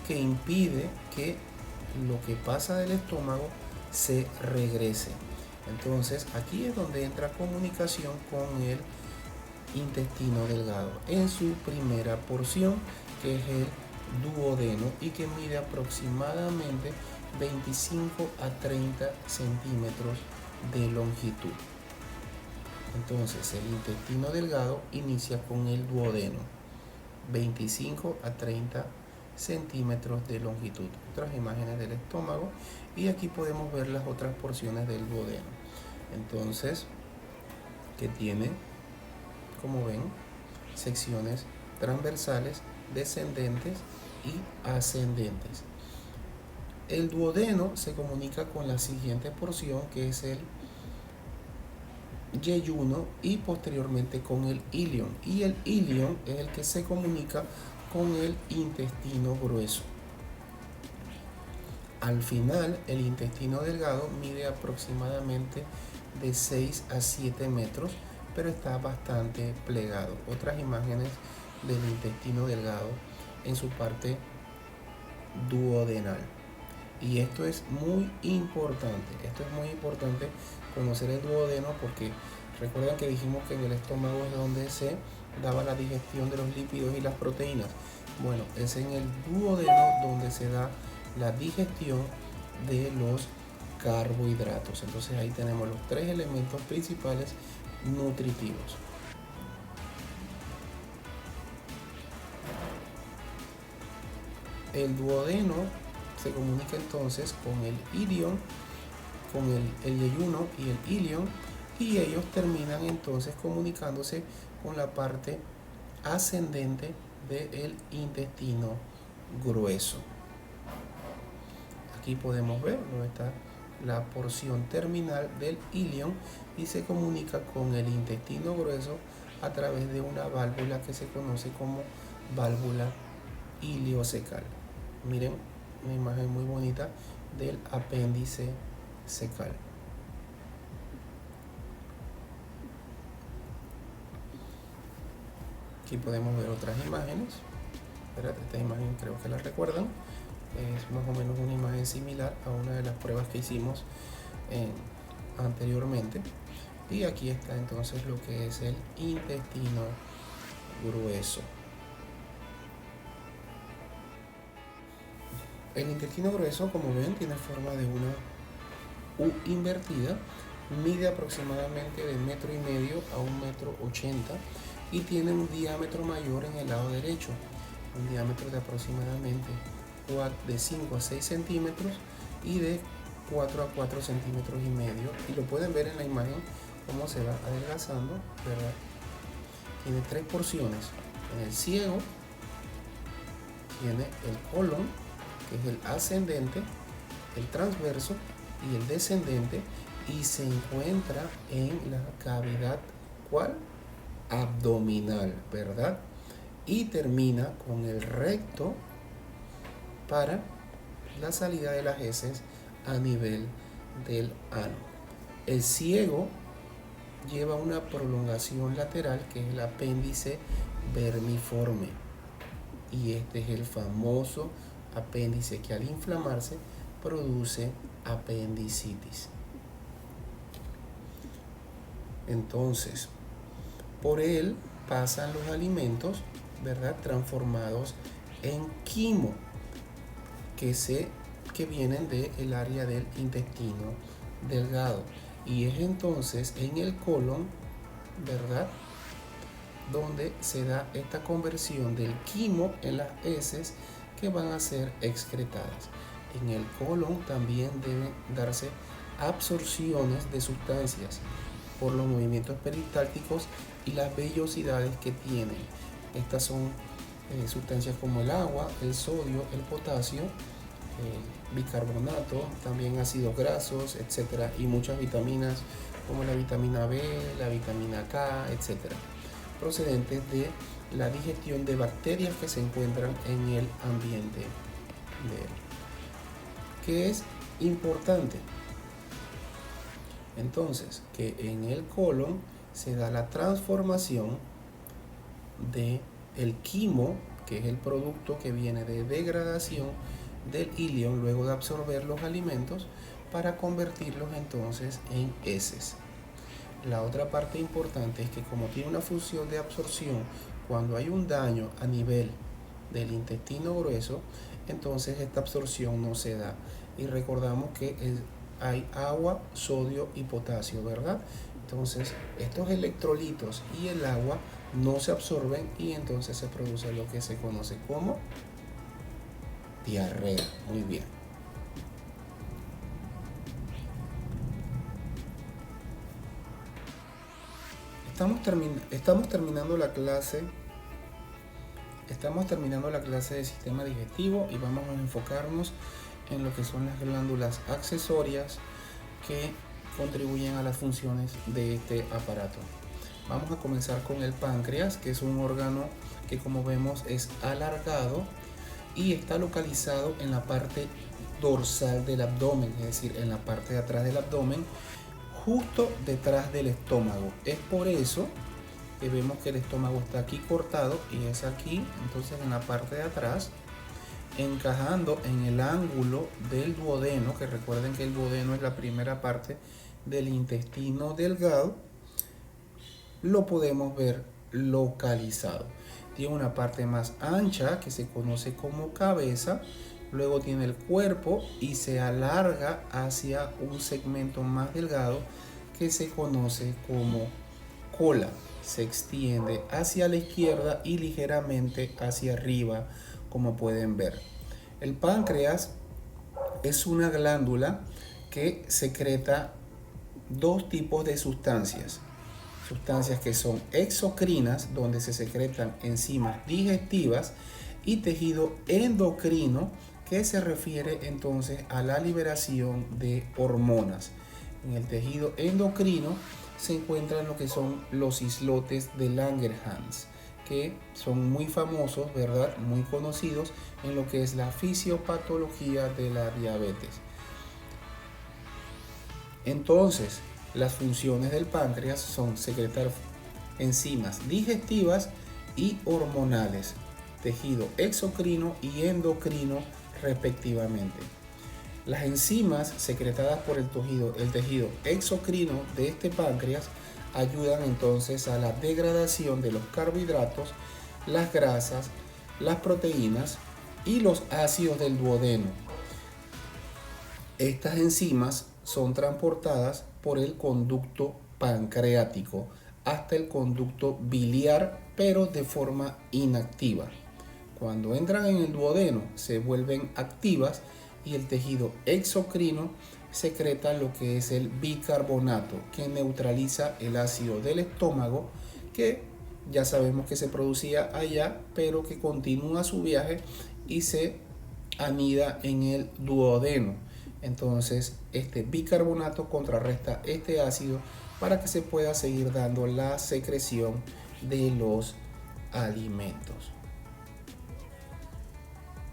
que impide que lo que pasa del estómago se regrese. Entonces aquí es donde entra comunicación con el intestino delgado en su primera porción, que es el duodeno, y que mide aproximadamente 25 a 30 centímetros de longitud. Entonces el intestino delgado inicia con el duodeno, 25 a 30 centímetros de longitud. Otras imágenes del estómago, y aquí podemos ver las otras porciones del duodeno. Entonces, que tiene, como ven, secciones transversales, descendentes y ascendentes. El duodeno se comunica con la siguiente porción, que es el yeyuno, y posteriormente con el ilion. Y el ilion es el que se comunica con el intestino grueso. Al final, el intestino delgado mide aproximadamente de 6 a 7 metros, pero está bastante plegado. Otras imágenes del intestino delgado en su parte duodenal. Y esto es muy importante. Conocer el duodeno, porque recuerdan que dijimos que en el estómago es donde se daba la digestión de los lípidos y las proteínas. Bueno, es en el duodeno donde se da la digestión de los carbohidratos. Entonces ahí tenemos los 3 elementos principales nutritivos. El duodeno se comunica entonces con el ilion, con el yeyuno y el ilion, y ellos terminan entonces comunicándose con la parte ascendente del intestino grueso. Aquí podemos ver dónde está la porción terminal del ilion, y se comunica con el intestino grueso a través de una válvula que se conoce como válvula iliocecal. Miren, una imagen muy bonita del apéndice cecal. Aquí podemos ver otras imágenes. Esta imagen creo que la recuerdan. Es más o menos una imagen similar a una de las pruebas que hicimos anteriormente. Y aquí está entonces lo que es el intestino grueso. El intestino grueso, como ven, tiene forma de una U invertida, mide aproximadamente de 1,5 m a 1,80 m y tiene un diámetro mayor en el lado derecho, un diámetro de aproximadamente de 5 a 6 centímetros y de 4 a 4,5 centímetros. Y lo pueden ver en la imagen cómo se va adelgazando, ¿verdad? Tiene 3 porciones. En el ciego tiene el colon, que es el ascendente, el transverso y el descendente, y se encuentra en la cavidad, ¿cuál? Abdominal, ¿verdad? Y termina con el recto para la salida de las heces a nivel del ano. El ciego lleva una prolongación lateral que es el apéndice vermiforme, y este es el famoso apéndice que al inflamarse produce apendicitis. Entonces, por él pasan los alimentos, ¿verdad?, transformados en quimo, que vienen del área del intestino delgado, y es entonces en el colon, ¿verdad?, donde se da esta conversión del quimo en las heces que van a ser excretadas. En el colon también deben darse absorciones de sustancias por los movimientos peristálticos y las vellosidades que tienen. Estas son sustancias como el agua, el sodio, el potasio, bicarbonato, también ácidos grasos, etcétera, y muchas vitaminas como la vitamina B, la vitamina K, etcétera, procedentes de la digestión de bacterias que se encuentran en el ambiente de él. ¿Qué es importante? Entonces, que en el colon se da la transformación de el quimo, que es el producto que viene de degradación del ilion luego de absorber los alimentos, para convertirlos entonces en heces. La otra parte importante es que como tiene una función de absorción, cuando hay un daño a nivel del intestino grueso, entonces esta absorción no se da. Y recordamos que hay agua, sodio y potasio, ¿verdad? Entonces estos electrolitos y el agua no se absorben y entonces se produce lo que se conoce como diarrea. Muy bien. Estamos terminando la clase de sistema digestivo y vamos a enfocarnos en lo que son las glándulas accesorias que contribuyen a las funciones de este aparato. Vamos a comenzar con el páncreas, que es un órgano que, como vemos, es alargado y está localizado en la parte dorsal del abdomen, es decir, en la parte de atrás del abdomen, justo detrás del estómago. Es por eso que vemos que el estómago está aquí cortado y es aquí, entonces en la parte de atrás, encajando en el ángulo del duodeno, que recuerden que el duodeno es la primera parte del intestino delgado, lo podemos ver localizado. Tiene una parte más ancha que se conoce como cabeza, luego tiene el cuerpo y se alarga hacia un segmento más delgado que se conoce como cola. Se extiende hacia la izquierda y ligeramente hacia arriba, como pueden ver. El páncreas es una glándula que secreta dos tipos de sustancias que son exocrinas, donde se secretan enzimas digestivas, y tejido endocrino, que se refiere entonces a la liberación de hormonas. En el tejido endocrino se encuentran lo que son los islotes de Langerhans, que son muy famosos, ¿verdad?, muy conocidos en lo que es la fisiopatología de la diabetes. Entonces, las funciones del páncreas son secretar enzimas digestivas y hormonales, tejido exocrino y endocrino respectivamente. Las enzimas secretadas por el tejido exocrino de este páncreas ayudan entonces a la degradación de los carbohidratos, las grasas, las proteínas y los ácidos del duodeno. Estas enzimas son transportadas por el conducto pancreático hasta el conducto biliar, pero de forma inactiva. Cuando entran en el duodeno se vuelven activas y el tejido exocrino secreta lo que es el bicarbonato, que neutraliza el ácido del estómago, que ya sabemos que se producía allá, pero que continúa su viaje y se anida en el duodeno. Entonces este bicarbonato contrarresta este ácido para que se pueda seguir dando la secreción de los alimentos,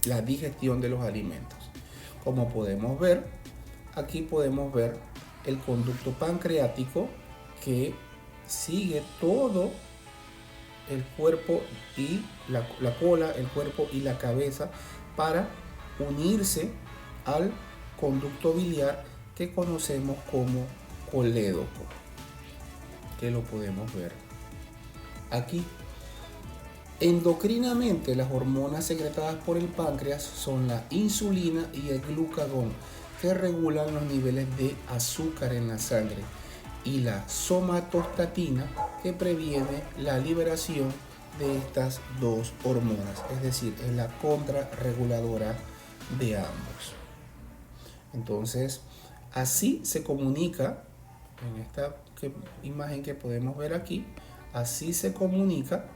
la digestión de los alimentos. Como podemos ver, aquí podemos ver el conducto pancreático que sigue todo el cuerpo y la cola, el cuerpo y la cabeza para unirse al conducto biliar que conocemos como colédoco, que lo podemos ver aquí. Endocrinamente, las hormonas secretadas por el páncreas son la insulina y el glucagón, que regulan los niveles de azúcar en la sangre, y la somatostatina, que previene la liberación de estas dos hormonas, es decir, es la contrarreguladora de ambos. Entonces, así se comunica, en esta imagen que podemos ver aquí, así se comunica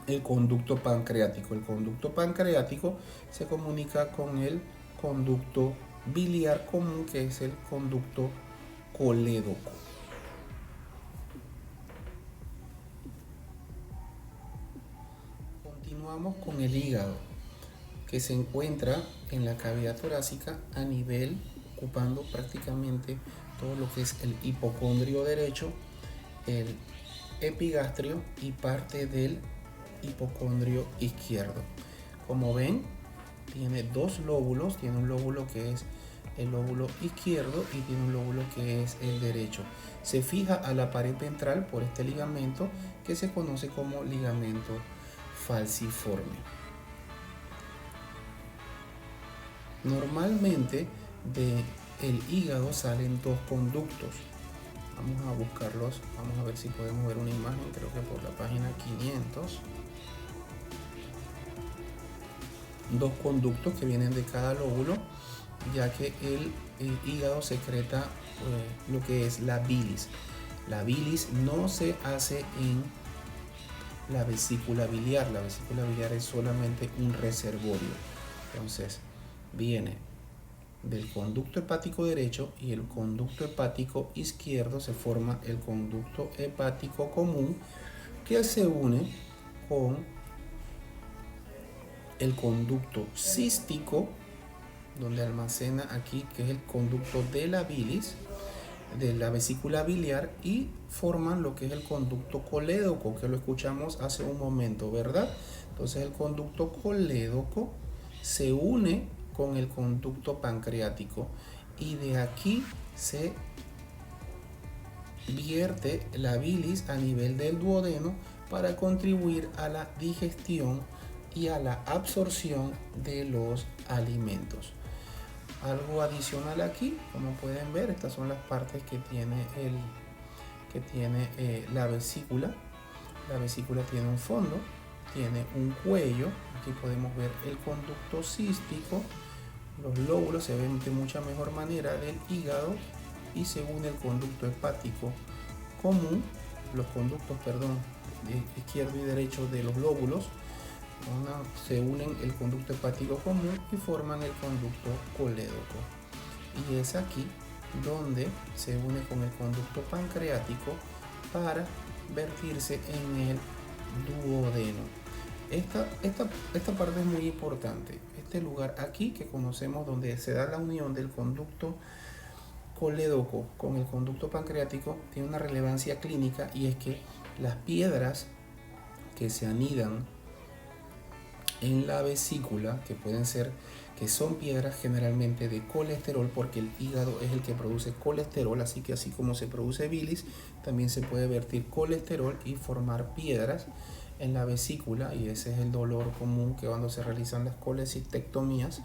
el conducto pancreático. El conducto pancreático se comunica con el conducto biliar común, que es el conducto colédoco. Continuamos con el hígado, que se encuentra en la cavidad torácica a nivel, ocupando prácticamente todo lo que es el hipocondrio derecho, el epigastrio y parte del hipocondrio izquierdo. Como ven, tiene dos lóbulos, tiene un lóbulo que es el lóbulo izquierdo y tiene un lóbulo que es el derecho. Se fija a la pared ventral por este ligamento que se conoce como ligamento falciforme. Normalmente del hígado salen dos conductos. Vamos a buscarlos, vamos a ver si podemos ver una imagen, creo que por la página 500. Dos conductos que vienen de cada lóbulo, ya que el hígado secreta lo que es la bilis. La bilis no se hace en la vesícula biliar. La vesícula biliar es solamente un reservorio. Entonces viene del conducto hepático derecho y el conducto hepático izquierdo, se forma el conducto hepático común, que se une con el conducto cístico, donde almacena aquí, que es el conducto de la bilis, de la vesícula biliar, y forman lo que es el conducto colédoco, que lo escuchamos hace un momento, ¿verdad? Entonces el conducto colédoco se une con el conducto pancreático y de aquí se vierte la bilis a nivel del duodeno para contribuir a la digestión y a la absorción de los alimentos. Algo adicional aquí, como pueden ver, estas son las partes que tiene la vesícula. La vesícula tiene un fondo, tiene un cuello. Aquí podemos ver el conducto cístico. Los lóbulos se ven de mucha mejor manera del hígado y se une el conducto hepático común, los conductos, izquierdo y derecho de los lóbulos. Se unen el conducto hepático común y forman el conducto colédoco. Y es aquí donde se une con el conducto pancreático para vertirse en el duodeno. Esta parte es muy importante. Este lugar aquí que conocemos, donde se da la unión del conducto colédoco con el conducto pancreático, tiene una relevancia clínica, y es que las piedras que se anidan en la vesícula, que son piedras generalmente de colesterol, porque el hígado es el que produce colesterol, así que así como se produce bilis, también se puede vertir colesterol y formar piedras en la vesícula, y ese es el dolor común que cuando se realizan las colecistectomías.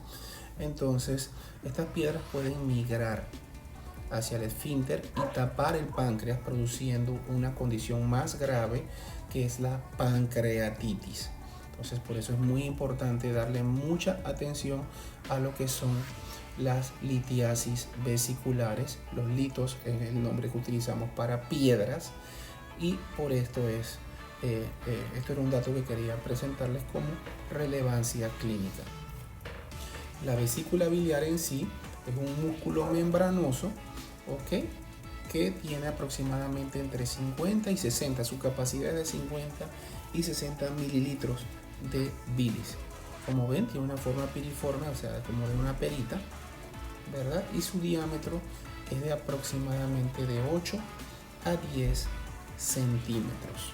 entonces estas piedras pueden migrar hacia el esfínter y tapar el páncreas, produciendo una condición más grave que es la pancreatitis. Entonces por eso es muy importante darle mucha atención a lo que son las litiasis vesiculares. Los litos es el nombre que utilizamos para piedras, y por esto esto era un dato que quería presentarles como relevancia clínica. La vesícula biliar en sí es un músculo membranoso, ¿ok?, que tiene aproximadamente entre 50 y 60, su capacidad es de 50 y 60 mililitros de bilis. Como ven, tiene una forma piriforme, o sea, como de una perita, ¿verdad? Y su diámetro es de aproximadamente de 8 a 10 centímetros.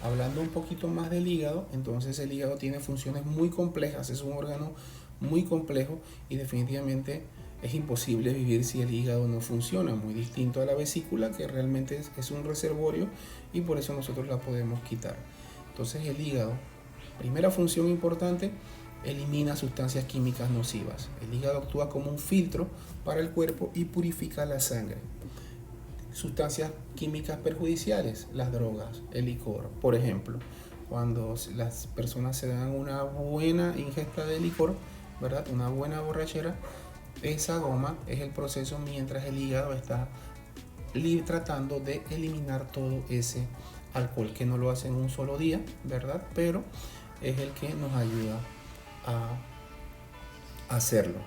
Hablando un poquito más del hígado, entonces el hígado tiene funciones muy complejas, es un órgano muy complejo y definitivamente es imposible vivir si el hígado no funciona, muy distinto a la vesícula, que realmente es un reservorio y por eso nosotros la podemos quitar. Entonces el hígado, primera función importante, elimina sustancias químicas nocivas. El hígado actúa como un filtro para el cuerpo y purifica la sangre. Sustancias químicas perjudiciales, las drogas, el licor, por ejemplo. Cuando las personas se dan una buena ingesta de licor, ¿verdad?, una buena borrachera, esa goma es el proceso mientras el hígado está tratando de eliminar todo ese alcohol, que no lo hace en un solo día, ¿verdad?, pero es el que nos ayuda a hacerlo.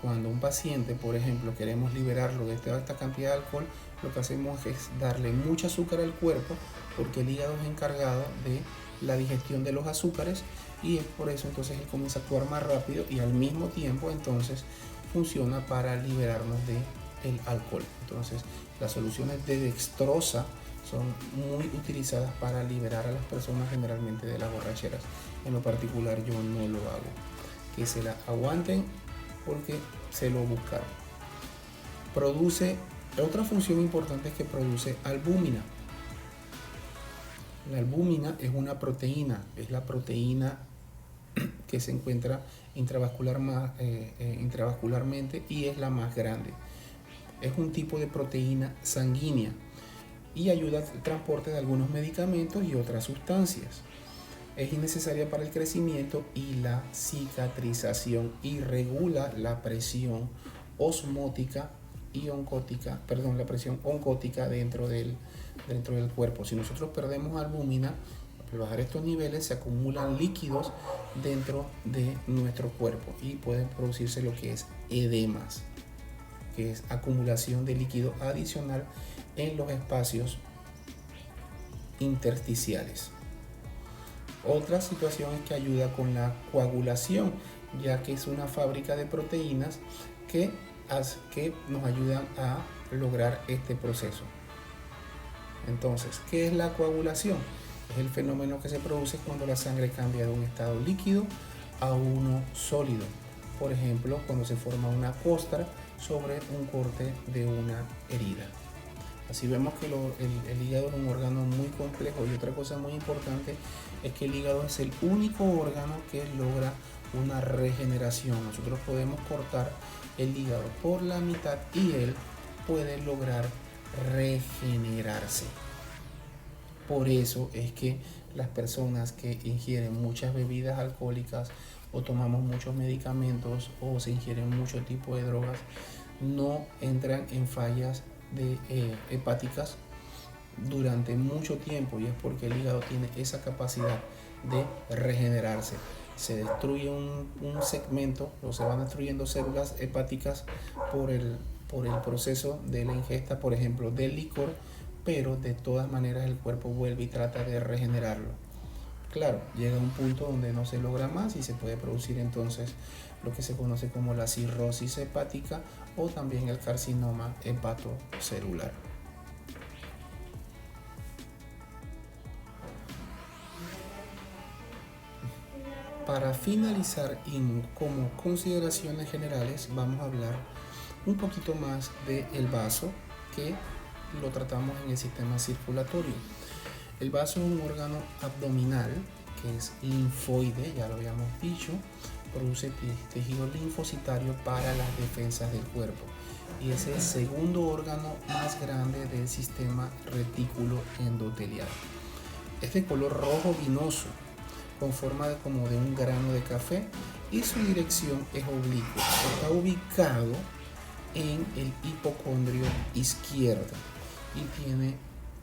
Cuando un paciente, por ejemplo, queremos liberarlo de esta cantidad de alcohol, lo que hacemos es darle mucho azúcar al cuerpo, porque el hígado es encargado de la digestión de los azúcares, y es por eso entonces él comienza a actuar más rápido y al mismo tiempo entonces funciona para liberarnos del alcohol. Entonces las soluciones de dextrosa son muy utilizadas para liberar a las personas generalmente de las borracheras. En lo particular yo no lo hago. Que se la aguanten porque se lo buscaron. Otra función importante es que produce albúmina. La albúmina es una proteína, es la proteína que se encuentra intravascularmente y es la más grande. Es un tipo de proteína sanguínea y ayuda al transporte de algunos medicamentos y otras sustancias. Es innecesaria para el crecimiento y la cicatrización y regula la presión osmótica y la presión oncótica dentro del cuerpo. Si nosotros perdemos albúmina, al bajar estos niveles se acumulan líquidos dentro de nuestro cuerpo y pueden producirse lo que es edemas, que es acumulación de líquido adicional en los espacios intersticiales. Otra situación es que ayuda con la coagulación, ya que es una fábrica de proteínas que nos ayudan a lograr este proceso. Entonces, ¿qué es la coagulación? Es el fenómeno que se produce cuando la sangre cambia de un estado líquido a uno sólido. Por ejemplo, cuando se forma una costra sobre un corte de una herida. Así vemos que el hígado es un órgano muy complejo, y otra cosa muy importante es que el hígado es el único órgano que logra una regeneración. Nosotros podemos cortar el hígado por la mitad y él puede lograr regenerarse. Por eso es que las personas que ingieren muchas bebidas alcohólicas o tomamos muchos medicamentos o se ingieren mucho tipo de drogas no entran en fallas hepáticas durante mucho tiempo, y es porque el hígado tiene esa capacidad de regenerarse. Se destruye un segmento o se van destruyendo células hepáticas por el proceso de la ingesta, por ejemplo, del licor, pero de todas maneras el cuerpo vuelve y trata de regenerarlo. Claro, llega un punto donde no se logra más y se puede producir entonces lo que se conoce como la cirrosis hepática o también el carcinoma hepatocelular. Para finalizar y como consideraciones generales, vamos a hablar un poquito más del vaso, que lo tratamos en el sistema circulatorio. El vaso es un órgano abdominal que es linfoide, ya lo habíamos dicho, produce tejido linfocitario para las defensas del cuerpo y es el segundo órgano más grande del sistema retículo endotelial. Es de color rojo vinoso, con forma como de un grano de café y su dirección es oblicua. Está ubicado en el hipocondrio izquierdo y tiene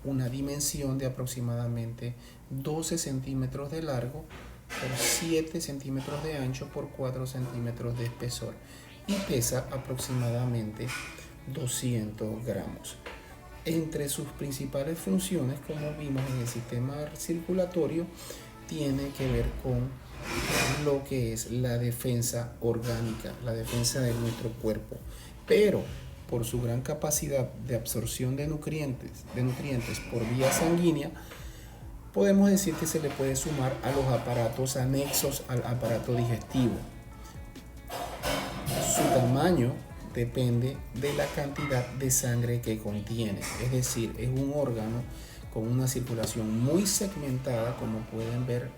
una dimensión de aproximadamente 12 centímetros de largo por 7 centímetros de ancho por 4 centímetros de espesor y pesa aproximadamente 200 gramos. Entre sus principales funciones, como vimos en el sistema circulatorio, tiene que ver con lo que es la defensa orgánica, la defensa de nuestro cuerpo, pero por su gran capacidad de absorción de nutrientes por vía sanguínea, podemos decir que se le puede sumar a los aparatos anexos al aparato digestivo. Su tamaño depende de la cantidad de sangre que contiene, es decir, es un órgano con una circulación muy segmentada, como pueden ver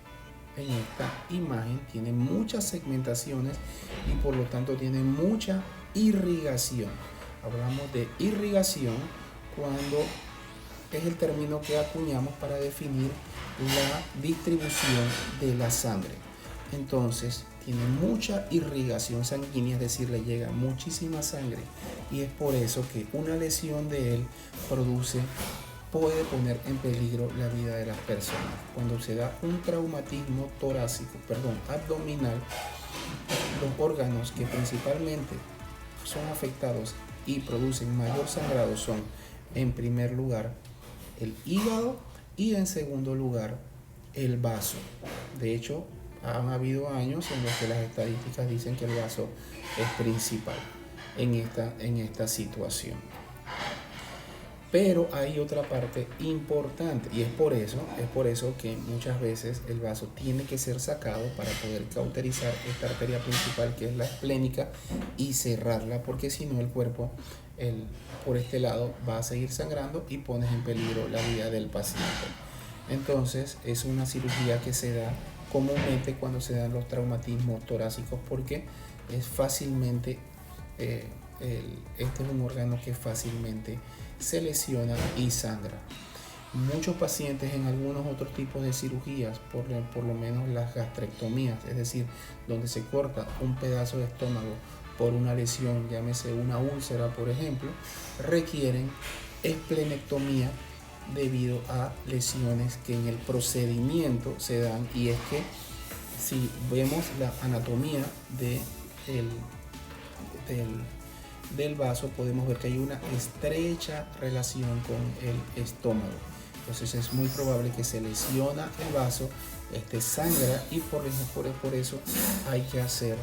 en esta imagen, tiene muchas segmentaciones y por lo tanto tiene mucha irrigación. Hablamos de irrigación cuando es el término que acuñamos para definir la distribución de la sangre. Entonces, tiene mucha irrigación sanguínea, es decir, le llega muchísima sangre y es por eso que una lesión de él puede poner en peligro la vida de las personas. Cuando se da un traumatismo abdominal, los órganos que principalmente son afectados y producen mayor sangrado son, en primer lugar, el hígado y en segundo lugar, el vaso. De hecho, han habido años en los que las estadísticas dicen que el vaso es principal en esta situación. Pero hay otra parte importante y es por eso que muchas veces el vaso tiene que ser sacado para poder cauterizar esta arteria principal, que es la esplénica, y cerrarla, porque si no el cuerpo por este lado va a seguir sangrando y pones en peligro la vida del paciente. Entonces es una cirugía que se da comúnmente cuando se dan los traumatismos torácicos, porque es fácilmente este es un órgano que fácilmente se lesiona y sangra. Muchos pacientes en algunos otros tipos de cirugías, por lo menos las gastrectomías, es decir, donde se corta un pedazo de estómago por una lesión, llámese una úlcera por ejemplo, requieren esplenectomía debido a lesiones que en el procedimiento se dan. Y es que si vemos la anatomía del vaso, podemos ver que hay una estrecha relación con el estómago. Entonces es muy probable que se lesiona el vaso, sangra, y por eso hay que hacer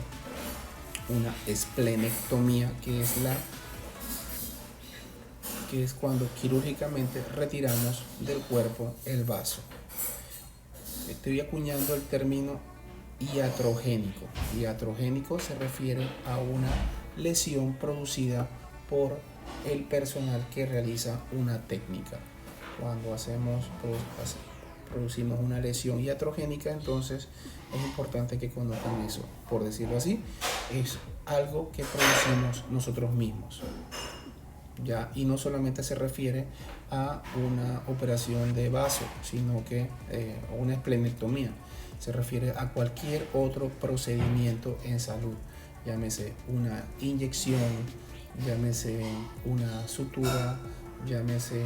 una esplenectomía, que es cuando quirúrgicamente retiramos del cuerpo el vaso. Estoy acuñando el término iatrogénico. Iatrogénico se refiere a una lesión producida por el personal que realiza una técnica. Cuando producimos una lesión iatrogénica, entonces es importante que conozcan eso. Por decirlo así, es algo que producimos nosotros mismos. ¿Ya? Y no solamente se refiere a una operación de vaso, sino que una esplenectomía. Se refiere a cualquier otro procedimiento en salud, llámese una inyección, llámese una sutura, llámese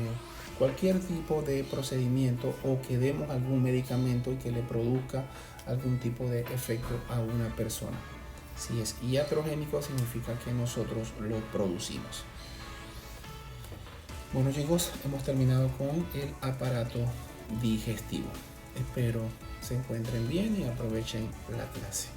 cualquier tipo de procedimiento, o que demos algún medicamento y que le produzca algún tipo de efecto a una persona. Si es iatrogénico, significa que nosotros lo producimos. Bueno chicos, hemos terminado con el aparato digestivo. Espero se encuentren bien y aprovechen la clase.